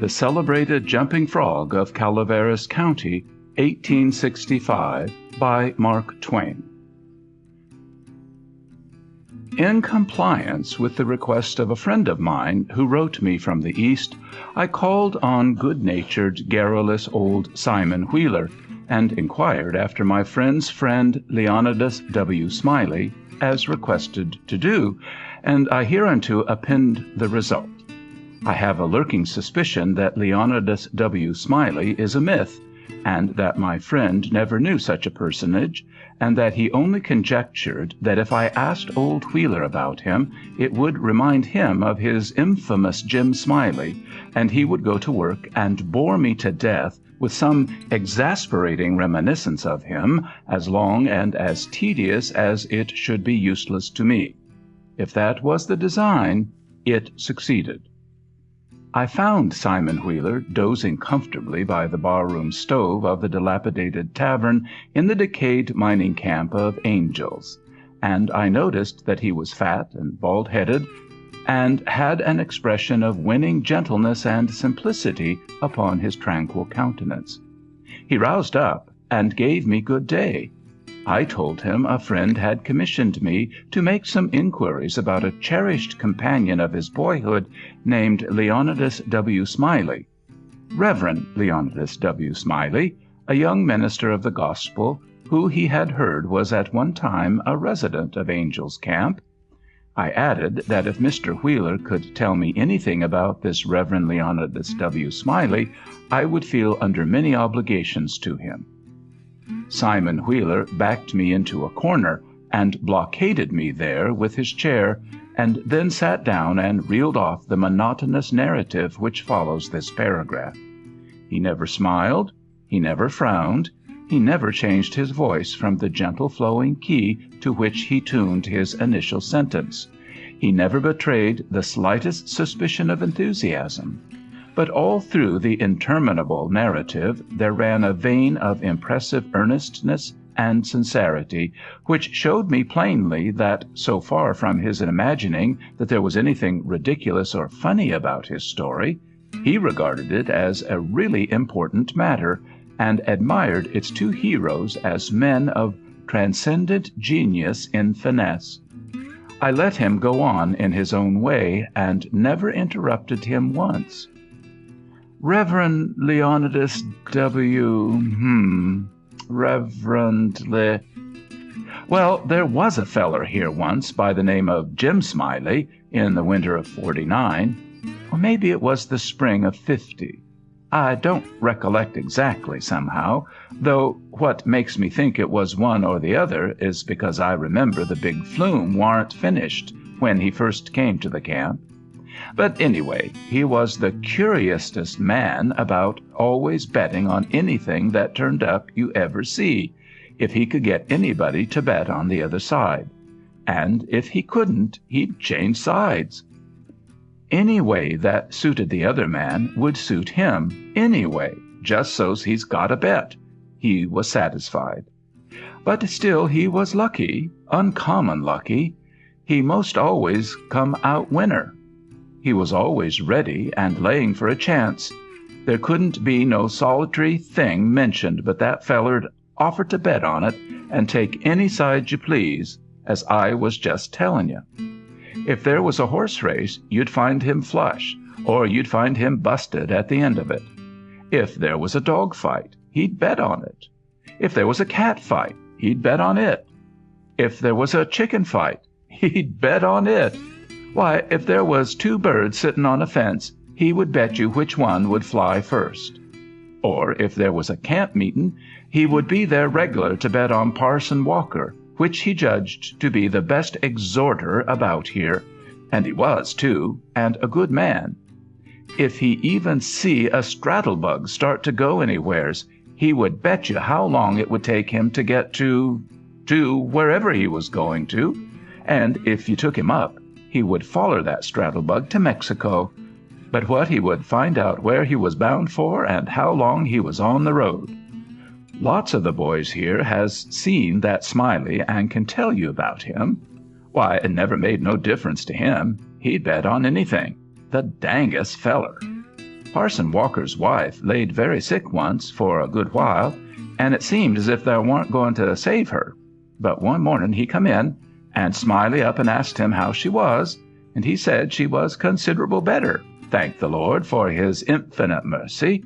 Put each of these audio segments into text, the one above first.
The Celebrated Jumping Frog of Calaveras County, 1865, by Mark Twain. In compliance with the request of a friend of mine who wrote me from the East, I called on good-natured, garrulous old Simon Wheeler, and inquired after my friend's friend Leonidas W. Smiley, as requested to do, and I hereunto append the result. I have a lurking suspicion that Leonidas W. Smiley is a myth, and that my friend never knew such a personage, and that he only conjectured that if I asked old Wheeler about him, it would remind him of his infamous Jim Smiley, and he would go to work and bore me to death with some exasperating reminiscence of him, as long and as tedious as it should be useless to me. If that was the design, it succeeded. I found Simon Wheeler dozing comfortably by the barroom stove of the dilapidated tavern in the decayed mining camp of Angels, and I noticed that he was fat and bald-headed, and had an expression of winning gentleness and simplicity upon his tranquil countenance. He roused up and gave me good day. I told him a friend had commissioned me to make some inquiries about a cherished companion of his boyhood named Leonidas W. Smiley. Reverend Leonidas W. Smiley, a young minister of the gospel, who he had heard was at one time a resident of Angel's Camp. I added that if Mr. Wheeler could tell me anything about this Reverend Leonidas W. Smiley, I would feel under many obligations to him. Simon Wheeler backed me into a corner and blockaded me there with his chair, and then sat down and reeled off the monotonous narrative which follows this paragraph. He never smiled, he never frowned, he never changed his voice from the gentle flowing key to which he tuned his initial sentence. He never betrayed the slightest suspicion of enthusiasm. But all through the interminable narrative there ran a vein of impressive earnestness and sincerity, which showed me plainly that, so far from his imagining that there was anything ridiculous or funny about his story, he regarded it as a really important matter, and admired its two heroes as men of transcendent genius in finesse. I let him go on in his own way, and never interrupted him once. Reverend Leonidas W. Well, there was a feller here once by the name of Jim Smiley in the winter of '49, or maybe it was the spring of '50. I don't recollect exactly somehow, though what makes me think it was one or the other is because I remember the big flume warn't finished when he first came to the camp. But anyway, he was the curiousest man about, always betting on anything that turned up you ever see, if he could get anybody to bet on the other side. And if he couldn't, he'd change sides. Any way that suited the other man would suit him, anyway, just so's he's got a bet. He was satisfied. But still he was lucky, uncommon lucky. He most always come out winner. He was always ready and laying for a chance. There couldn't be no solitary thing mentioned but that feller'd offer to bet on it and take any side you please, as I was just telling you. If there was a horse race, you'd find him flush, or you'd find him busted at the end of it. If there was a dog fight, he'd bet on it. If there was a cat fight, he'd bet on it. If there was a chicken fight, he'd bet on it. Why, if there was two birds sitting on a fence, he would bet you which one would fly first. Or if there was a camp meeting, he would be there regular to bet on Parson Walker, which he judged to be the best exhorter about here, and he was, too, and a good man. If he even see a straddlebug start to go anywheres, he would bet you how long it would take him to get to wherever he was going to, and if you took him up, he would foller that straddlebug to Mexico, but what he would find out where he was bound for and how long he was on the road. Lots of the boys here has seen that Smiley and can tell you about him. Why, it never made no difference to him. He'd bet on anything. The dangest feller. Parson Walker's wife laid very sick once for a good while, and it seemed as if they weren't going to save her. But one morning he come in, and Smiley up and asked him how she was, and he said she was considerable better, thank the Lord for his infinite mercy,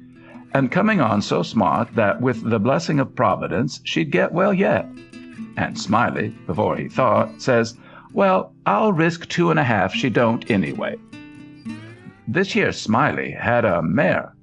and coming on so smart that with the blessing of Providence she'd get well yet. And Smiley, before he thought, says, "Well, I'll risk 2.5 she don't anyway." This here Smiley had a mare.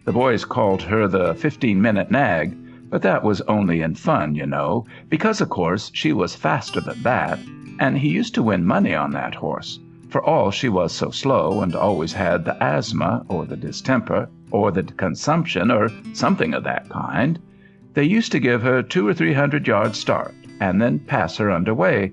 The boys called her the 15-minute nag, but that was only in fun, you know, because, of course, she was faster than that, and he used to win money on that horse, for all she was so slow and always had the asthma or the distemper or the consumption or something of that kind. They used to give her 200 or 300 yards start and then pass her underway,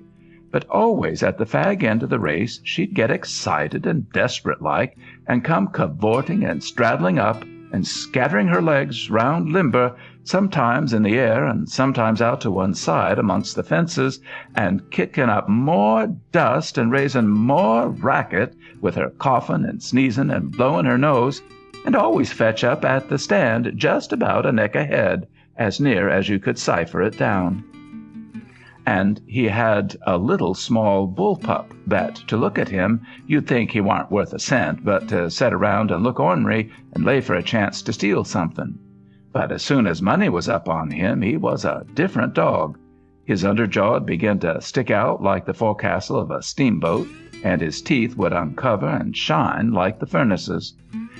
but always at the fag end of the race she'd get excited and desperate-like and come cavorting and straddling up and scattering her legs round limber, sometimes in the air and sometimes out to one side amongst the fences, and kicking up more dust and raising more racket with her coughing and sneezing and blowing her nose, and always fetch up at the stand just about a neck ahead, as near as you could cipher it down. And he had a little small bull-pup that, to look at him, you'd think he warn't worth a cent, but to set around and look ornery and lay for a chance to steal something. But as soon as money was up on him, he was a different dog. His underjaw began to stick out like the forecastle of a steamboat, and his teeth would uncover and shine like the furnaces.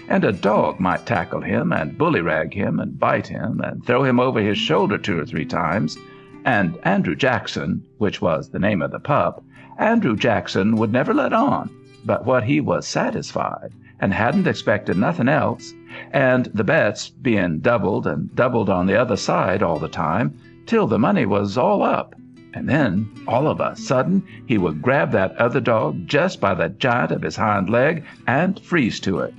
And a dog might tackle him and bullyrag him and bite him and throw him over his shoulder 2 or 3 times, and Andrew Jackson, which was the name of the pup, Andrew Jackson would never let on, but what he was satisfied, and hadn't expected nothing else, and the bets being doubled and doubled on the other side all the time, till the money was all up, and then, all of a sudden, he would grab that other dog just by the giant of his hind leg and freeze to it.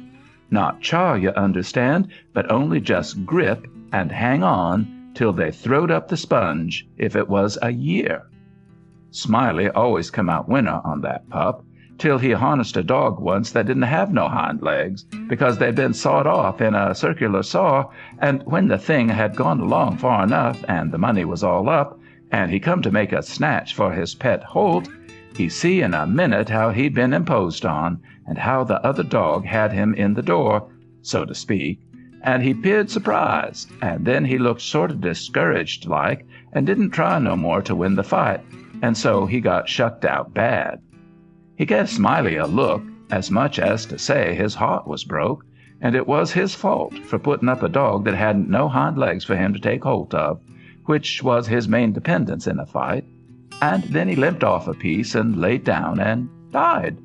Not chaw, you understand, but only just grip and hang on till they throwed up the sponge, if it was a year. Smiley always come out winner on that pup, till he harnessed a dog once that didn't have no hind legs, because they'd been sawed off in a circular saw, and when the thing had gone along far enough, and the money was all up, and he come to make a snatch for his pet Holt, he see in a minute how he'd been imposed on, and how the other dog had him in the door, so to speak, and he 'peared surprised, and then he looked sort of discouraged like, and didn't try no more to win the fight, and so he got shucked out bad. He gave Smiley a look, as much as to say his heart was broke, and it was his fault for putting up a dog that hadn't no hind legs for him to take hold of, which was his main dependence in a fight, and then he limped off a piece and laid down and died.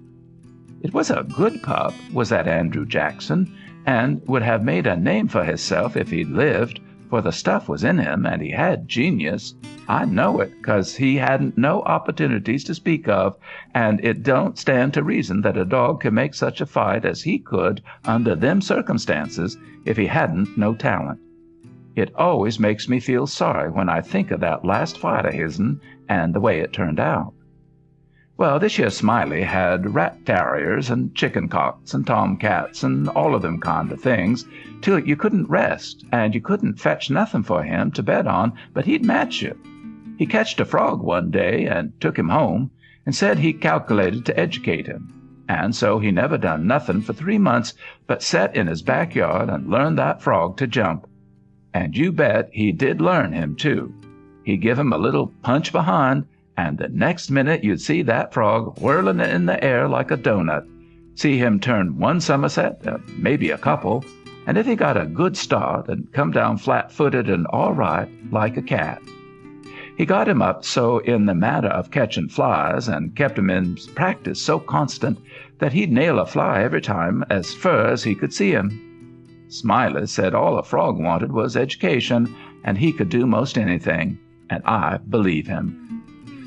It was a good pup, was that Andrew Jackson, and would have made a name for hisself if he'd lived, for the stuff was in him, and he had genius. I know it, 'cause he hadn't no opportunities to speak of, and it don't stand to reason that a dog could make such a fight as he could under them circumstances if he hadn't no talent. It always makes me feel sorry when I think of that last fight of his'n and the way it turned out. Well, this here Smiley had rat terriers and chicken cocks and tomcats and all of them kind of things, till you couldn't rest, and you couldn't fetch nothing for him to bet on but he'd match you. He catched a frog one day and took him home, and said he calculated to educate him, and so he never done nothing for 3 months but set in his backyard and learn that frog to jump. And you bet he did learn him, too. He give him a little punch behind, and the next minute you'd see that frog whirling in the air like a doughnut, see him turn one somerset, maybe a couple, and if he got a good start and come down flat-footed and all right, like a cat. He got him up so in the matter of catching flies, and kept him in practice so constant that he'd nail a fly every time as fur as he could see him. Smiley said all a frog wanted was education, and he could do most anything, and I believe him.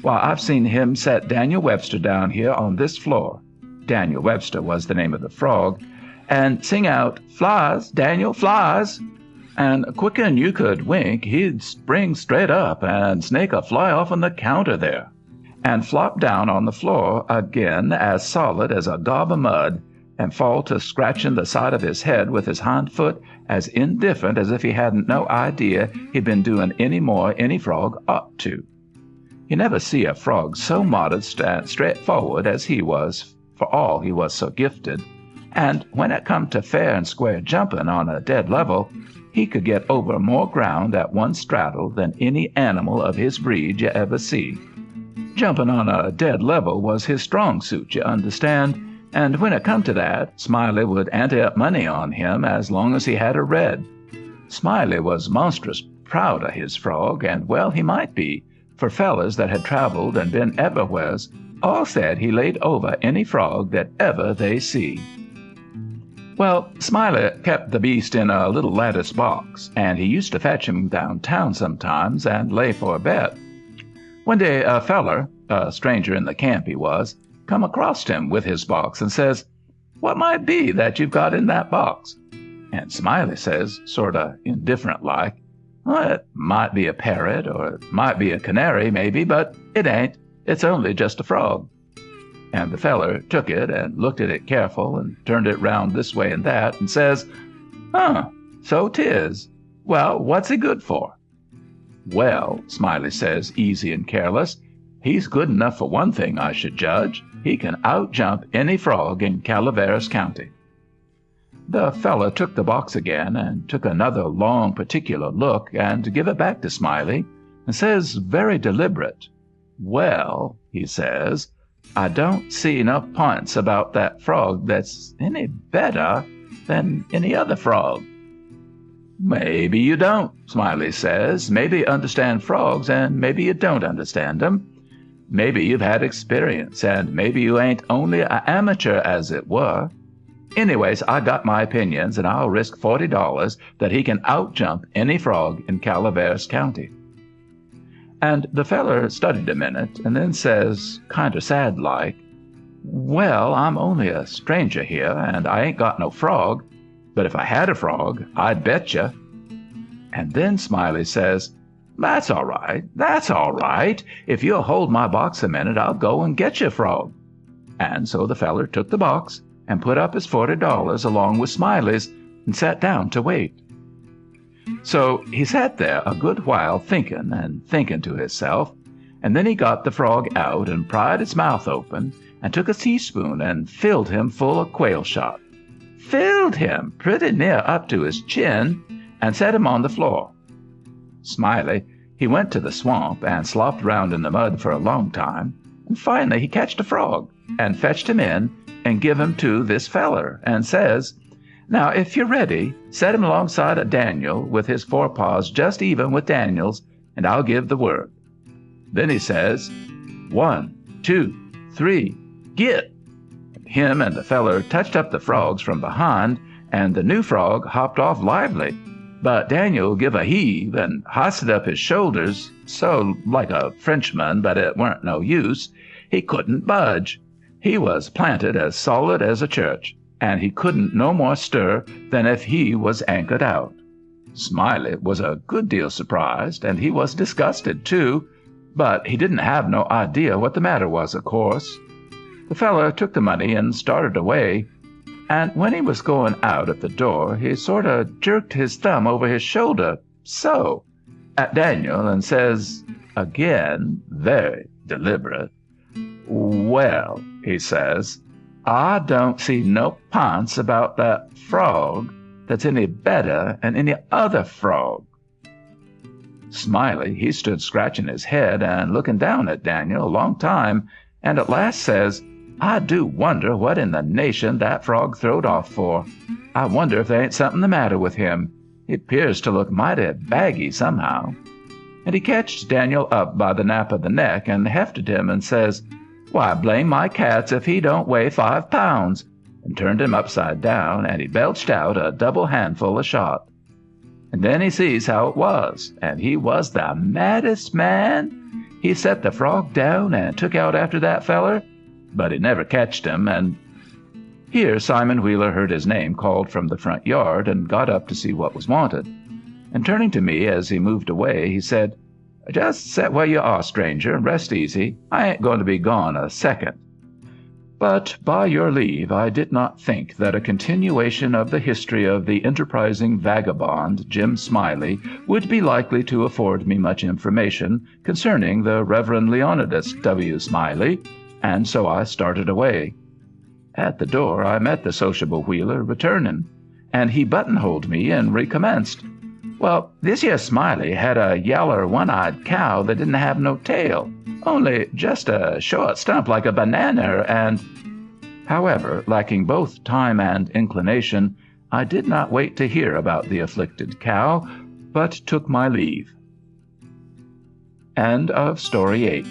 Why, I've seen him set Daniel Webster down here on this floor, Daniel Webster was the name of the frog, and sing out, "Flies, Daniel, flies!" And quicker'n you could wink, he'd spring straight up and snake a fly off on the counter there, and flop down on the floor again as solid as a gob of mud, and fall to scratching the side of his head with his hind foot as indifferent as if he hadn't no idea he'd been doing any more any frog ought to. You never see a frog so modest and straightforward as he was, for all he was so gifted, and when it come to fair and square jumping on a dead level, he could get over more ground at one straddle than any animal of his breed you ever see. Jumping on a dead level was his strong suit, you understand, and when it come to that, Smiley would ante up money on him as long as he had a red. Smiley was monstrous proud of his frog, and well he might be, for fellers that had traveled and been everywheres all said he laid over any frog that ever they see. Well, Smiley kept the beast in a little lattice box, and he used to fetch him downtown sometimes and lay for a bet. One day a feller, a stranger in the camp he was, come across him with his box and says, "What might be that you've got in that box?" And Smiley says, sort of indifferent like, "Well, it might be a parrot, or it might be a canary, maybe, but it ain't. It's only just a frog." And the feller took it and looked at it careful and turned it round this way and that and says, "Huh, so 'tis. Well, what's he good for?" "Well," Smiley says, easy and careless, "he's good enough for one thing, I should judge. He can outjump any frog in Calaveras County." The feller took the box again and took another long particular look and give it back to Smiley and says very deliberate, "Well," he says, "I don't see no p'ints about that frog that's any better than any other frog." "Maybe you don't," Smiley says. "Maybe you understand frogs, and maybe you don't understand 'em. Maybe you've had experience, and maybe you ain't only a amateur, as it were. Anyways, I got my opinions, and I'll risk $40 that he can outjump any frog in Calaveras County." And the feller studied a minute, and then says, kinder sad-like, "Well, I'm only a stranger here, and I ain't got no frog, but if I had a frog, I'd bet you." And then Smiley says, That's all right. If you'll hold my box a minute, I'll go and get you a frog." And so the feller took the box and put up his $40 along with Smiley's and sat down to wait. So he sat there a good while thinking to himself, and then he got the frog out and pried its mouth open and took a teaspoon and filled him full of quail shot. Filled him pretty near up to his chin and set him on the floor. Smiley, he went to the swamp and slopped around in the mud for a long time, and finally he catched a frog and fetched him in and give him to this feller and says, "Now, if you're ready, set him alongside of Daniel with his forepaws just even with Daniel's, and I'll give the word." Then he says, "1, 2, 3, git!" Him and the feller touched up the frogs from behind, and the new frog hopped off lively. But Daniel give a heave and hoisted up his shoulders, so like a Frenchman, but it weren't no use. He couldn't budge. He was planted as solid as a church, and he couldn't no more stir than if he was anchored out. Smiley was a good deal surprised, and he was disgusted too, but he didn't have no idea what the matter was, of course. The feller took the money and started away, and when he was going out at the door, he sort of jerked his thumb over his shoulder, so, at Daniel, and says, again, very deliberate, "Well," he says, "I don't see no p'ints about that frog that's any better than any other frog." Smiley, he stood scratching his head and looking down at Daniel a long time, and at last says, "I do wonder what in the nation that frog throwed off for. I wonder if there ain't something the matter with him. He 'pears to look mighty baggy somehow." And he catched Daniel up by the nape of the neck and hefted him and says, "Why, blame my cats if he don't weigh 5 pounds," and turned him upside down, and he belched out a double handful of shot. And then he sees how it was, and he was the maddest man. He set the frog down and took out after that feller, but he never catched him, and here Simon Wheeler heard his name called from the front yard and got up to see what was wanted. And turning to me as he moved away, he said, "Just set where you are, stranger, and rest easy. I ain't going to be gone a second." But, by your leave, I did not think that a continuation of the history of the enterprising vagabond Jim Smiley would be likely to afford me much information concerning the Reverend Leonidas W. Smiley, and so I started away. At the door I met the sociable Wheeler returning, and he buttonholed me and recommenced. Well, this here Smiley had a yaller one-eyed cow that didn't have no tail, only just a short stump like a banana, and... However, lacking both time and inclination, I did not wait to hear about the afflicted cow, but took my leave. End of Story 8.